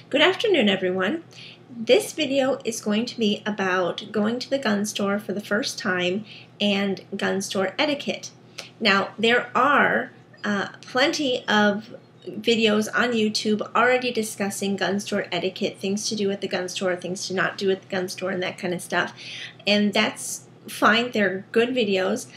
Good afternoon, everyone. This video is going to be about going to the gun store for the first time and gun store etiquette. Now, there are plenty of videos on YouTube already discussing gun store etiquette, things to do at the gun store, things to not do at the gun store, and that kind of stuff. And that's fine. They're good videos.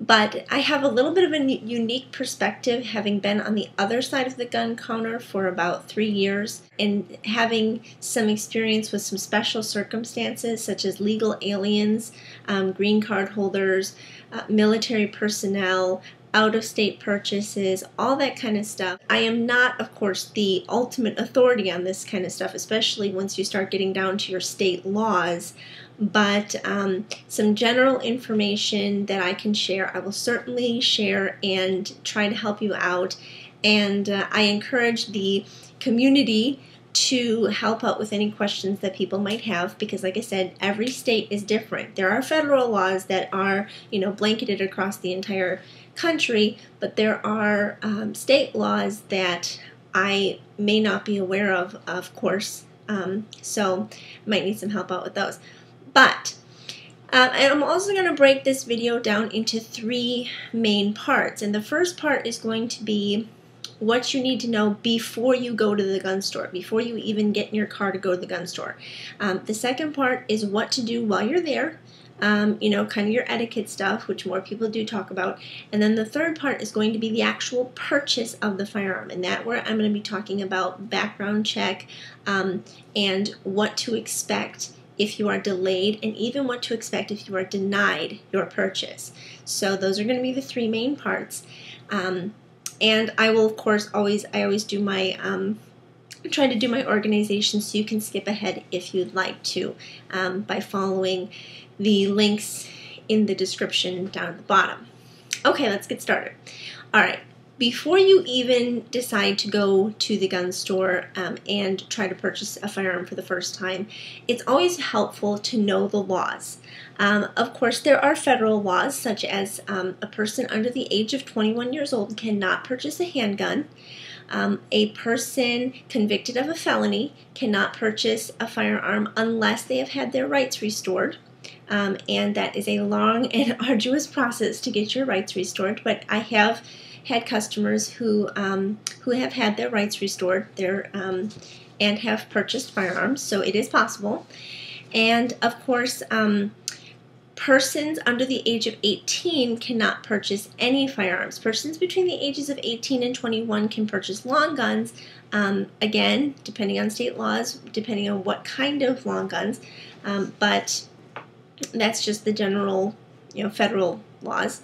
But I have a little bit of a unique perspective, having been on the other side of the gun counter for about 3 years and having some experience with some special circumstances such as legal aliens, green card holders, military personnel, out-of-state purchases, all that kind of stuff. I am not, of course, the ultimate authority on this kind of stuff, especially once you start getting down to your state laws. But some general information that I can share, I will certainly share and try to help you out. And I encourage the community to help out with any questions that people might have, because like I said, every state is different. There are federal laws that are, blanketed across the entire country, but there are state laws that I may not be aware of course. So might need some help out with those. But and I'm also going to break this video down into 3 main parts. And the first part is going to be what you need to know before you go to the gun store, before you even get in your car to go to the gun store. The second part is what to do while you're there, kind of your etiquette stuff, which more people do talk about. And then the third part is going to be the actual purchase of the firearm. And that's where I'm going to be talking about background check and what to expect if you are delayed, and even what to expect if you are denied your purchase. So those are going to be the 3 main parts. And I will, of course, always do my, try to do my organization so you can skip ahead if you'd like to by following the links in the description down at the bottom. Okay, let's get started. All right. Before you even decide to go to the gun store and try to purchase a firearm for the first time, it's always helpful to know the laws. Of course, there are federal laws, such as a person under the age of 21 years old cannot purchase a handgun. A person convicted of a felony cannot purchase a firearm unless they have had their rights restored. And that is a long and arduous process to get your rights restored, but I have had customers who have had their rights restored and have purchased firearms, so it is possible. And of course, persons under the age of 18 cannot purchase any firearms. Persons between the ages of 18 and 21 can purchase long guns, again, depending on state laws, depending on what kind of long guns, but that's just the general, federal laws.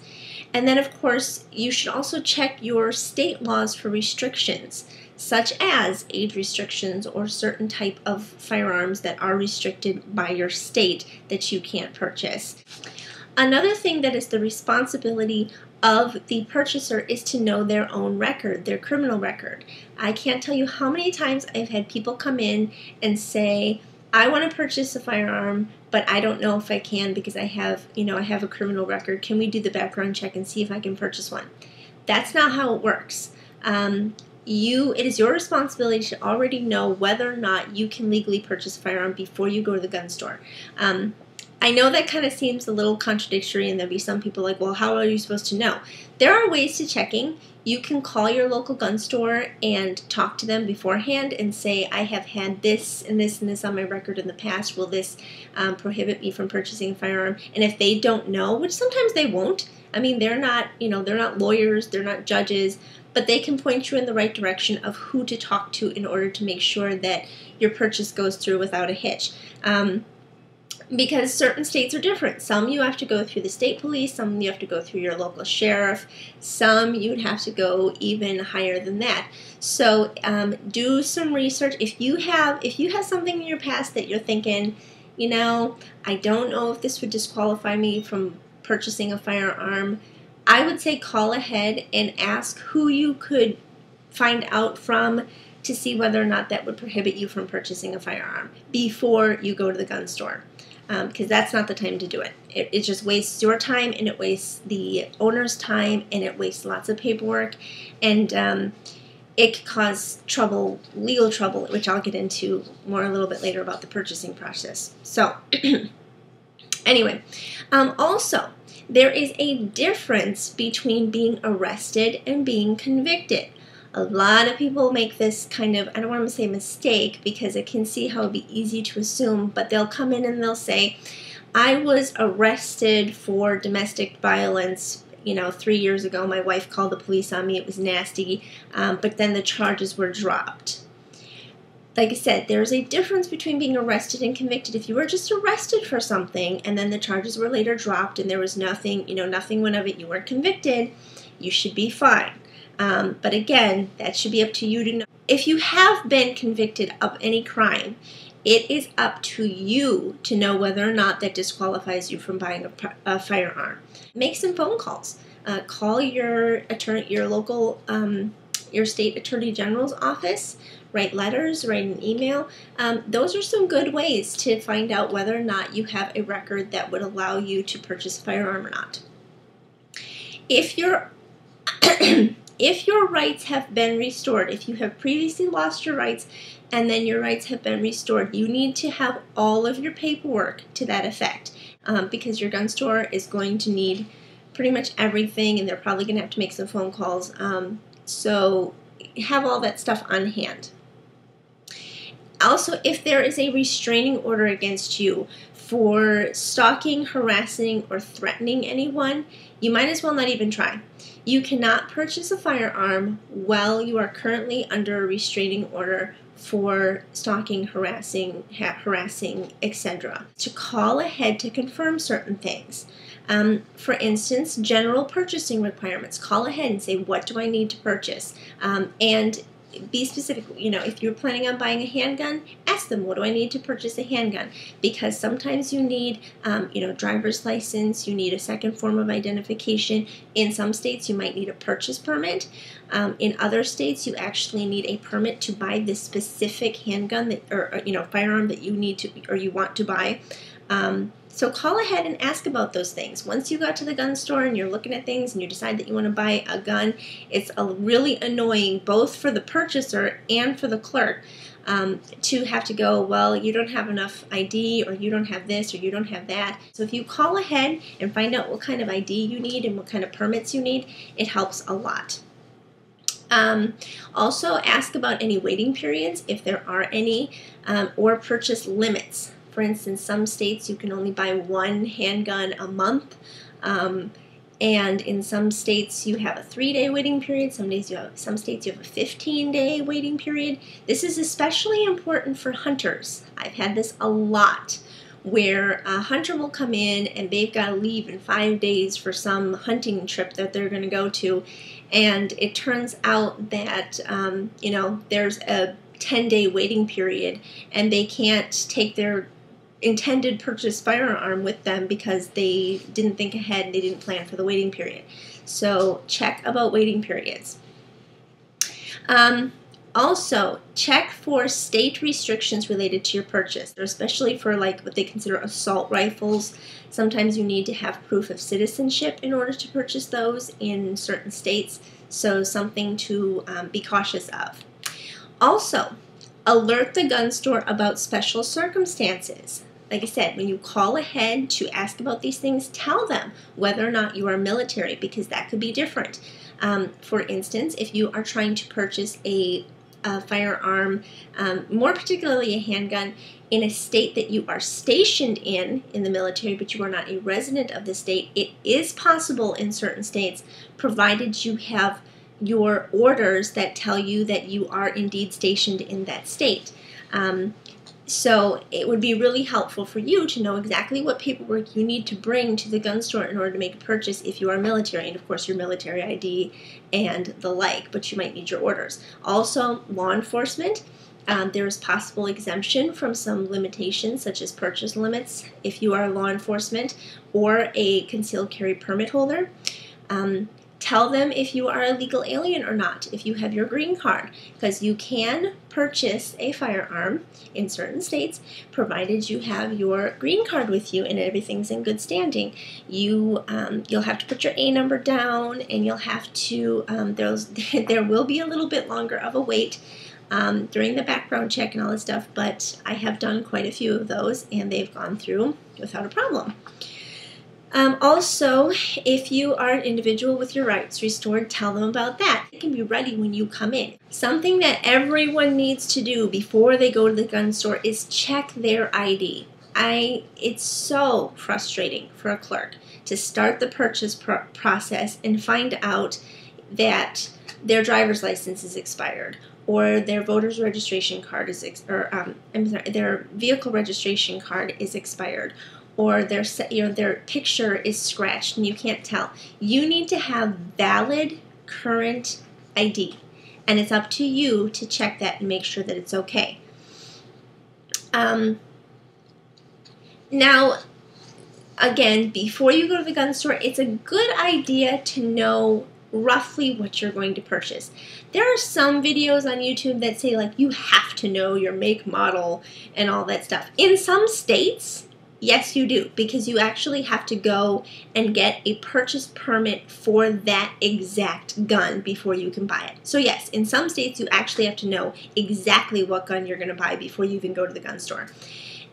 And then, of course, you should also check your state laws for restrictions, such as age restrictions or certain type of firearms that are restricted by your state that you can't purchase. Another thing that is the responsibility of the purchaser is to know their own record, their criminal record. I can't tell you how many times I've had people come in and say, I want to purchase a firearm, but I don't know if I can because I have a criminal record. Can we do the background check and see if I can purchase one? That's not how it works. It is your responsibility to already know whether or not you can legally purchase a firearm before you go to the gun store. I know that kind of seems a little contradictory, and there'll be some people like, well, how are you supposed to know? There are ways to checking. You can call your local gun store and talk to them beforehand and say, I have had this and this and this on my record in the past. Will this prohibit me from purchasing a firearm? And if they don't know, which sometimes they won't, I mean, they're not lawyers, they're not judges, but they can point you in the right direction of who to talk to in order to make sure that your purchase goes through without a hitch. Because certain states are different. Some you have to go through the state police, some you have to go through your local sheriff, some you'd have to go even higher than that. So do some research. If you have something in your past that you're thinking, I don't know if this would disqualify me from purchasing a firearm, I would say call ahead and ask who you could find out from to see whether or not that would prohibit you from purchasing a firearm before you go to the gun store. Because that's not the time to do it. It just wastes your time, and it wastes the owner's time, and it wastes lots of paperwork. And it could cause trouble, legal trouble, which I'll get into more a little bit later about the purchasing process. So anyway, also, there is a difference between being arrested and being convicted. A lot of people make this kind of, I don't want to say mistake, because I can see how it would be easy to assume, but they'll come in and they'll say, I was arrested for domestic violence, 3 years ago. My wife called the police on me. It was nasty, but then the charges were dropped. Like I said, there's a difference between being arrested and convicted. If you were just arrested for something and then the charges were later dropped and there was nothing, nothing went of it, you weren't convicted, you should be fine. But again, that should be up to you to know. If you have been convicted of any crime, it is up to you to know whether or not that disqualifies you from buying a firearm. Make some phone calls. Call your attorney, your local, your state attorney general's office. Write letters, write an email. Those are some good ways to find out whether or not you have a record that would allow you to purchase a firearm or not. If your rights have been restored, if you have previously lost your rights and then your rights have been restored, you need to have all of your paperwork to that effect, because your gun store is going to need pretty much everything, and they're probably going to have to make some phone calls. So have all that stuff on hand. Also, if there is a restraining order against you for stalking, harassing, or threatening anyone, you might as well not even try. You cannot purchase a firearm while you are currently under a restraining order for stalking, harassing, etc. To call ahead to confirm certain things. For instance, general purchasing requirements. Call ahead and say, what do I need to purchase? And be specific. If you're planning on buying a handgun, ask them, what do I need to purchase a handgun? Because sometimes you need, driver's license, you need a second form of identification. In some states, you might need a purchase permit. In other states, you actually need a permit to buy the specific handgun or firearm that you need to or you want to buy. So call ahead and ask about those things. Once you got to the gun store and you're looking at things and you decide that you want to buy a gun, it's really annoying both for the purchaser and for the clerk to have to go, well, you don't have enough ID, or you don't have this, or you don't have that. So if you call ahead and find out what kind of ID you need and what kind of permits you need, it helps a lot. Also ask about any waiting periods, if there are any, or purchase limits. For instance, some states you can only buy one handgun a month, and in some states you have a 3-day waiting period. Some states you have a 15-day waiting period. This is especially important for hunters. I've had this a lot, where a hunter will come in and they've got to leave in 5 days for some hunting trip that they're going to go to, and it turns out that there's a 10-day waiting period, and they can't take their intended purchase firearm with them because they didn't think ahead and they didn't plan for the waiting period. So check about waiting periods. Also, check for state restrictions related to your purchase, especially for what they consider assault rifles. Sometimes you need to have proof of citizenship in order to purchase those in certain states, so something to be cautious of. Also, alert the gun store about special circumstances. Like I said, when you call ahead to ask about these things, tell them whether or not you are military, because that could be different. For instance, if you are trying to purchase a firearm, more particularly a handgun, in a state that you are stationed in the military, but you are not a resident of the state, it is possible in certain states, provided you have your orders that tell you that you are indeed stationed in that state. So it would be really helpful for you to know exactly what paperwork you need to bring to the gun store in order to make a purchase if you are military, and of course your military ID and the like, but you might need your orders. Also, law enforcement, there is possible exemption from some limitations such as purchase limits if you are law enforcement or a concealed carry permit holder. Tell them if you are a legal alien or not, if you have your green card, because you can purchase a firearm in certain states, provided you have your green card with you and everything's in good standing. You'll have to put your A number down, and you'll have to, there will be a little bit longer of a wait during the background check and all this stuff, but I have done quite a few of those, and they've gone through without a problem. Also, if you are an individual with your rights restored, tell them about that. It can be ready when you come in. Something that everyone needs to do before they go to the gun store is check their ID. It's so frustrating for a clerk to start the purchase process and find out that their driver's license is expired, or their voter's registration card is, their vehicle registration card is expired, or their picture is scratched and you can't tell. You need to have valid current ID, and it's up to you to check that and make sure that it's okay. Now, again, before you go to the gun store, it's a good idea to know roughly what you're going to purchase. There are some videos on YouTube that say, like, you have to know your make, model, and all that stuff. In some states, yes, you do, because you actually have to go and get a purchase permit for that exact gun before you can buy it. So yes, in some states you actually have to know exactly what gun you're going to buy before you even go to the gun store.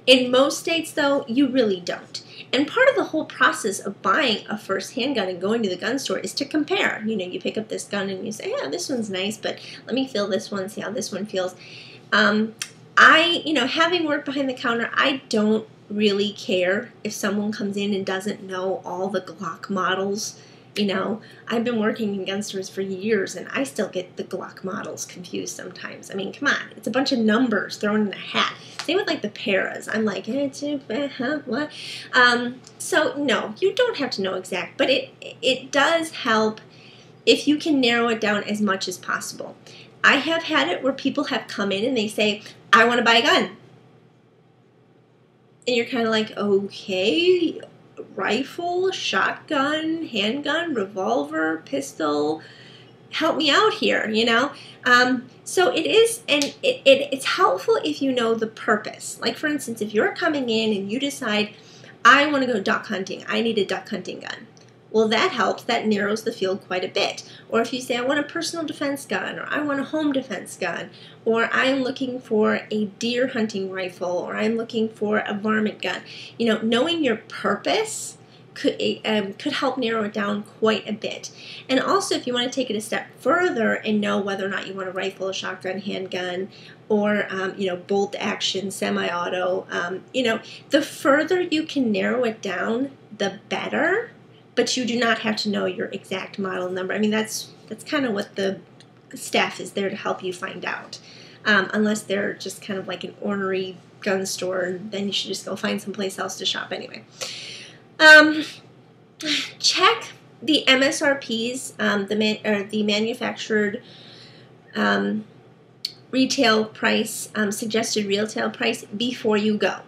In most states, though, you really don't. And part of the whole process of buying a first handgun and going to the gun store is to compare. You know, you pick up this gun and you say, yeah, this one's nice, but let me feel this one, see how this one feels. Having worked behind the counter, I don't really care if someone comes in and doesn't know all the Glock models. You know, I've been working in gun stores for years, and I still get the Glock models confused sometimes. I mean, come on, it's a bunch of numbers thrown in a hat. Same with like the paras. I'm like, what? So no, you don't have to know exact, but it does help if you can narrow it down as much as possible. I have had it where people have come in and they say, I want to buy a gun. And you're kind of like, okay, rifle, shotgun, handgun, revolver, pistol, help me out here, you know? So it is, and it's helpful if you know the purpose. Like, for instance, if you're coming in and you decide, I want to go duck hunting, I need a duck hunting gun. Well, that helps. That narrows the field quite a bit. Or if you say, I want a personal defense gun, or I want a home defense gun, or I'm looking for a deer hunting rifle, or I'm looking for a varmint gun. You know, knowing your purpose could help narrow it down quite a bit. And also, if you want to take it a step further and know whether or not you want a rifle, a shotgun, handgun, or bolt action, semi-auto, the further you can narrow it down, the better. But you do not have to know your exact model number. I mean, that's kind of what the staff is there to help you find out. Unless they're just kind of like an ornery gun store, and then you should just go find someplace else to shop anyway. Check the MSRPs, the manufactured retail price, suggested retail price before you go.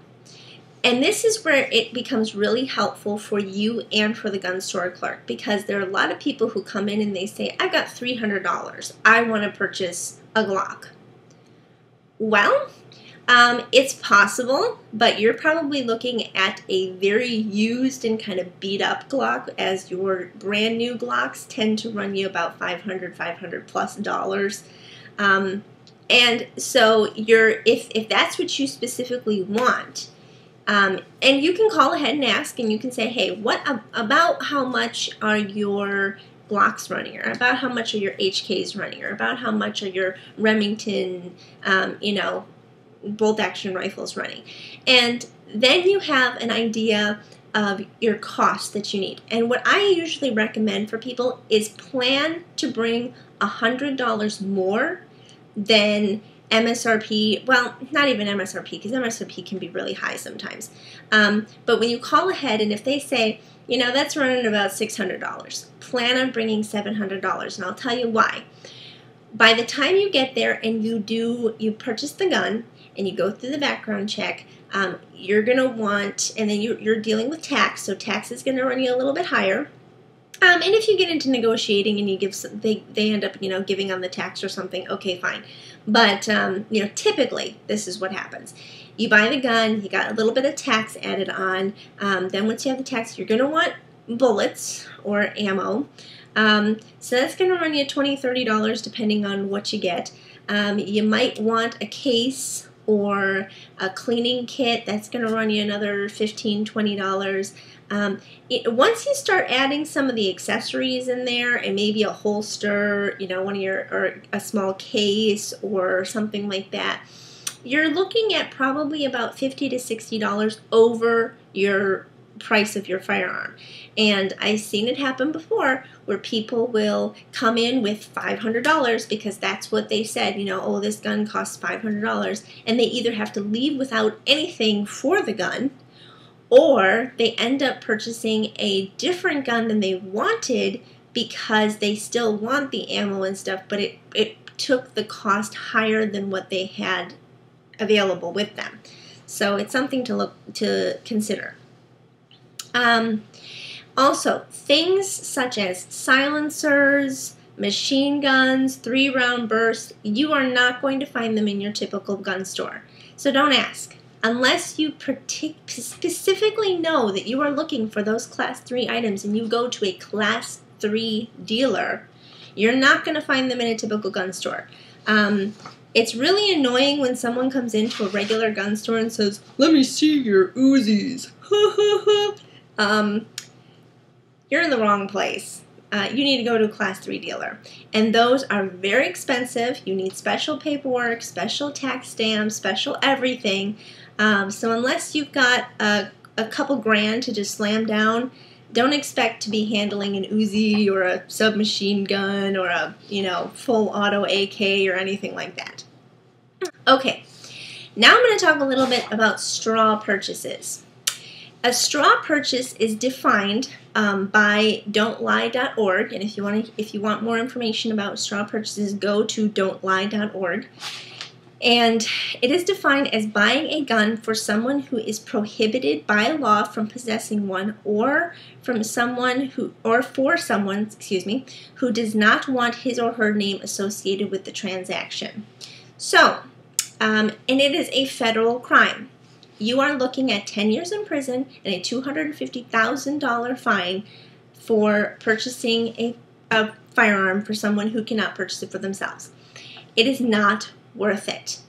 And this is where it becomes really helpful for you and for the gun store clerk, because there are a lot of people who come in and they say, I've got $300. I want to purchase a Glock. Well, it's possible, but you're probably looking at a very used and kind of beat up Glock, as your brand new Glocks tend to run you about $500 plus. And so if that's what you specifically want, and you can call ahead and ask, and you can say, hey, about how much are your Glocks running, or about how much are your HKs running, or about how much are your Remington, bolt action rifles running. And then you have an idea of your cost that you need. And what I usually recommend for people is plan to bring $100 more than MSRP. Well, not even MSRP, because MSRP can be really high sometimes. But when you call ahead, and if they say, that's running about $600, plan on bringing $700, and I'll tell you why. By the time you get there and you purchase the gun and you go through the background check, you're going to want, and then you're dealing with tax, so tax is going to run you a little bit higher. And if you get into negotiating and you give some, they end up, giving on the tax or something, okay, fine. But, typically, this is what happens. You buy the gun, you got a little bit of tax added on. Then once you have the tax, you're going to want bullets or ammo. So that's going to run you $20, $30 depending on what you get. You might want a case or a cleaning kit. That's going to run you another $15, $20. Once you start adding some of the accessories in there and maybe a holster, or a small case or something like that, you're looking at probably about $50 to $60 over your price of your firearm. And I've seen it happen before where people will come in with $500 because that's what they said, oh, this gun costs $500, and they either have to leave without anything for the gun, or they end up purchasing a different gun than they wanted because they still want the ammo and stuff, but it took the cost higher than what they had available with them. So it's something to consider. Also, things such as silencers, machine guns, 3-round bursts, you are not going to find them in your typical gun store. So don't ask. Unless you specifically know that you are looking for those Class 3 items and you go to a Class 3 dealer, you're not going to find them in a typical gun store. It's really annoying when someone comes into a regular gun store and says, "Let me see your Uzis." You're in the wrong place. You need to go to a Class 3 dealer. And those are very expensive. You need special paperwork, special tax stamps, special everything. So unless you've got a couple grand to just slam down, don't expect to be handling an Uzi or a submachine gun or a, full auto AK or anything like that. Okay, now I'm going to talk a little bit about straw purchases. A straw purchase is defined by don'tlie.org, and if you want more information about straw purchases, go to don'tlie.org. And it is defined as buying a gun for someone who is prohibited by law from possessing one, or for someone who does not want his or her name associated with the transaction. So, and it is a federal crime. You are looking at 10 years in prison and a $250,000 fine for purchasing a firearm for someone who cannot purchase it for themselves. It is not worth it.